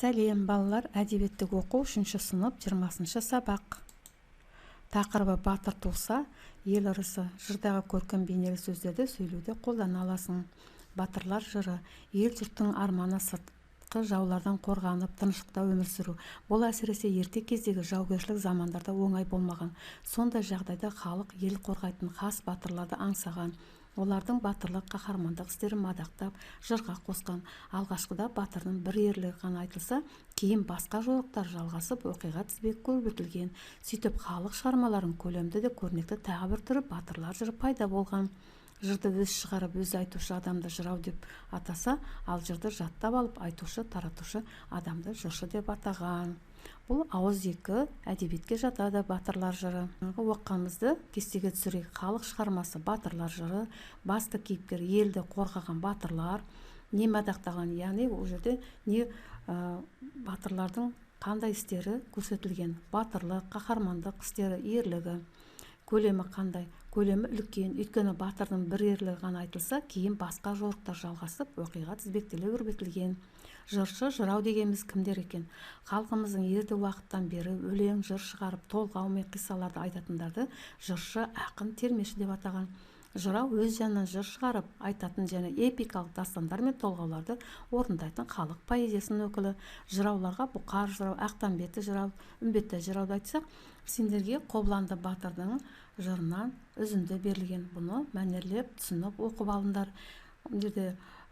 Сәлем, балалар, әдебиеттік оқу 3 сынып 20 сабақ. Тақырыбы батыр туса, ел ырысы. Жырдағы көркем бейнелі сөздерді сөйлеуде қолдана аласың. Батырлар жыры. Ел жұрттың арманы сыртқы жаулардан қорғанып, тыныштықта өмір сүру. Бұл әсіресе ерте кездегі жаугершілік замандарда оңай болмаған. Сондай жағдайда халық ел қорғайтын хас батырларды аңсаған. Олардың батырлық, қаһармандық істерін мадақтап, жырға қосқан. Алғашқыда батырдың бір ерлігі ғана айтылса, кейін басқа жорықтар жалғасып, оқиға тізбегі көрсетілген. Сөйтіп халық шығармаларын көлемді де көрнекті тағы бір түрі батырлар жыры пайда болған. Жырды өз шығарып, өз айтушы адамды жырау деп атаса, ал жырды жаттап алып, айтушы, таратушы адамды жыршы деп атаған. Бұл ауыз екі әдебиетке жатады батырлар жыры. Оққанымызды кестеге түсірейік. Халық шығармасы батырлар жыры. Басты кейіпкер елді қорғаған батырлар. Не мадақтаған, яғни ол жерде не батырлардың қандай істері көрсетілген. Батырлық, қаһармандық істері, ерлігі. Көлемі қандай? Көлемі үлкен. Өйткені батырдың бір ерлігі ғана айтылса, кейін басқа жорықтар жалғасып, оқиға тізбектеле өрбітілген. Жыршы, жырау дегеніміз кімдер екен? Халқымыздың ерте уақыттан бері өлең, жыр шығарып, толғау мен қиссаларды айтатындарды жыршы, ақын, термеші деп атаған. Жырау өз жанынан жыр шығарып, айтатын және эпикалық дастандар мен толғауларды орындайтын халық поэзиясының өкілі. Жырауларға Бұқар жырау, Ақтанбетті жырау, Үмбетті жырауды айтсақ, сендерге Қобыланды батырдың жырынан үзінді берілген. Бұны мәнерлеп түсініп оқып алыңдар.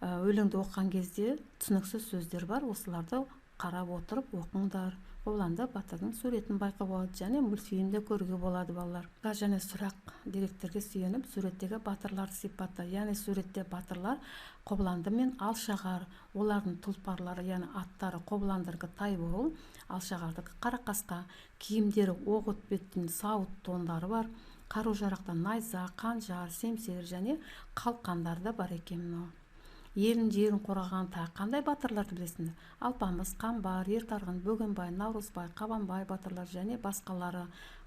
Өлеңді оқыған кезде түсініксіз сөздер бар, осыларды қарап отырып оқыңдар. Қобыланды батырдың суретін байқауға болады және мультфильмде көруге болады балалар. Және сұрақ деректерге сүйеніп, суреттегі батырларды сипатта. Яғни суретте батырлар Қобыланды мен Алшағар, олардың тұлпарлары, яғни аттары Қобыландынікі Тайбурыл, Алшағардікі Қарақасқа, киімдері оқ өтпетін сауыт тондары бар, қару-жарақтан найза, қанжар, семсер және қалқандар да бар екен. Елін жерін қорғаған тағы қандай батырларды білесіңдер? Алпамыс, Қамбар, Ертарғын, Бөгенбай, Наурызбай, Қабанбай батырлар және басқалары.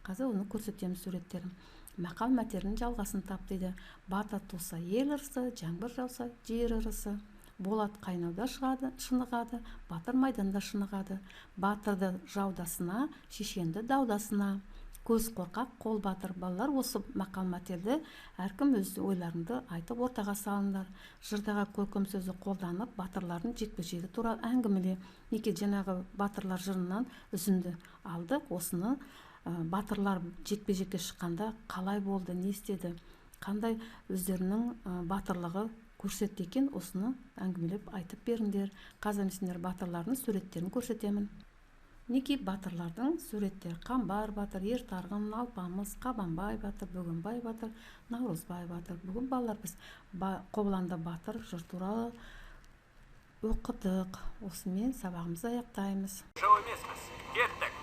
Қазір оны көрсетеміз суреттерін. Мақал мәтелінің жалғасын тап дейді. Батыр туса ел ырысы, жаңбыр жауса жер ырысы. Болат қайнауда шынығады, батыр майданда шынығады. Батырды жаудасына, шешенді даудасына. Көз қорқақ, қол батыр. Балалар, осы мақал мәтелді әркім өз ойларыңды айтып ортаға салыңдар. Жырдағы көркем сөзді қолданып, батырлардың жекпе-жегі туралы әңгімеле. Неге жаңағы батырлар жырынан үзінді алдық. Осыны батырлар жекпе-жекке шыққанда қалай болды, не істеді, қандай өздерінің батырлығы көрсетті екен, осыны әңгімелеп айтып беріңдер. Қазір сендер батырлардың суреттерін көрсетемін. Неке батырлардың суреттері: Қамбар батыр, Ертарғын, Алпамыс, Қабанбай батыр, Бөгенбай батыр, Наурызбай батыр. Бүгін балалар біз Қобыланды батыр жыр туралы оқыдық. Осымен сабағымызды аяқтаймыз. Кеттік.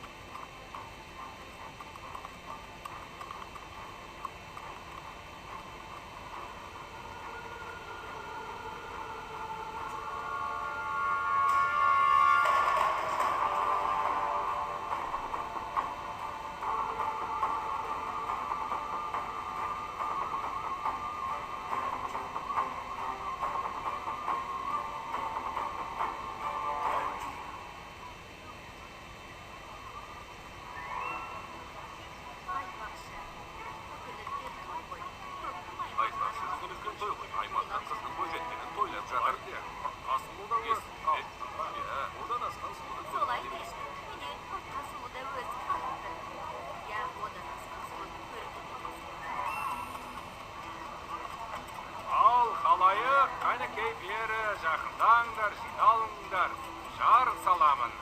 Қайнекей бері жақындаңдар, жиналыңдар, жар саламын.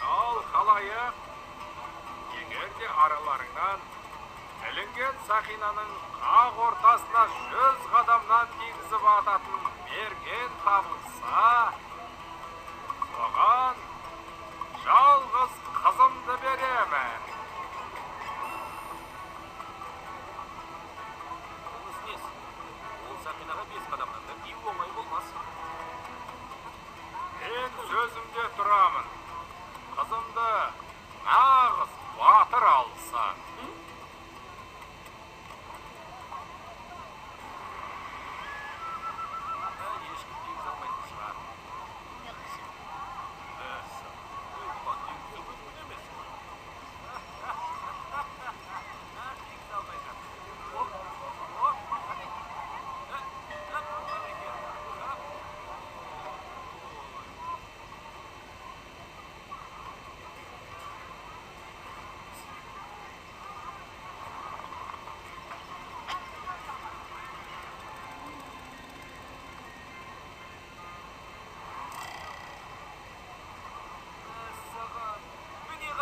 Ал халайық, егер де араларыңнан ілінген сақинаның қақ ортасына 100 қадамнан тигізіп ататын мерген табылса, соған жалғыз қызымды беремін. Сақинаға 5 қадамнан да беу оңай болмас. Мен сөзімде тұрамын. Қызымды нағыз батыр алса. Ешкім тегіз алмайтын шығар.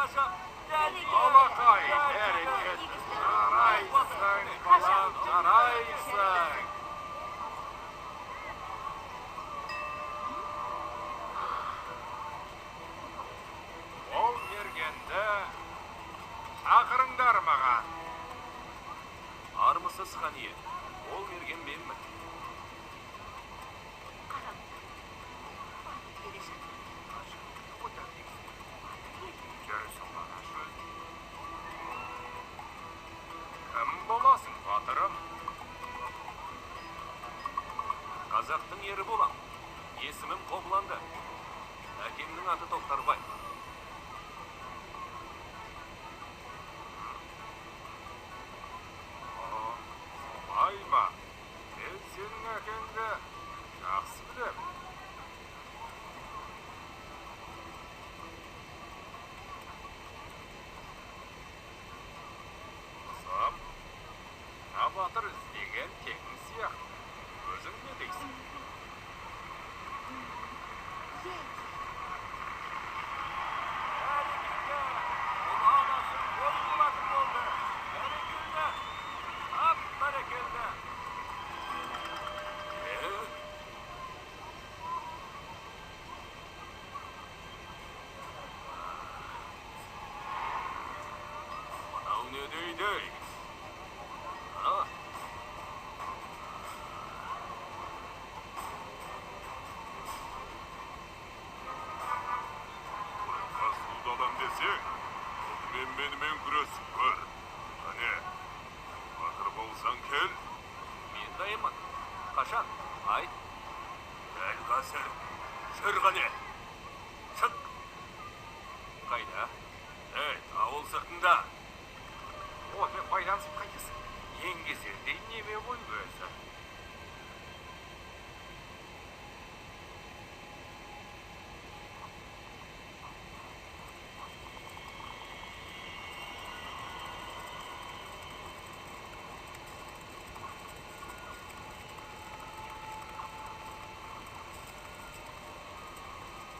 Алақай, әрекет, жарайсың, балам, жарайсың. Ол мергенді шақырыңдар маған. Армысыз хан ие, ол мерген менмін. Жүрісің бана сөз. Кім боласың, батырым? Қазақтың ері болам. Есімім Қобланды. Әкемнің аты Тоқтарбай. Солай ма? Мен сенің әкеңді жақсы білем. Қызым, мына батыр іздеген теңің сияқты. Өзің не дейсің? Бәрекелді! Бұл анасы қой болатын болды. Бәрекелді! Ап, бәрекелді! Мынау не дейді? Қасуды адам десең, менімен күресіп көр. Қане, батыр болсаң кел. Мен дайынмын. Қашан? Айт. Дәл қазір. Жүр қане. Шық. Қайда? Ауыл сыртында. Онымен байланысып қайтесің. Еңгезердей неме ғой өзі.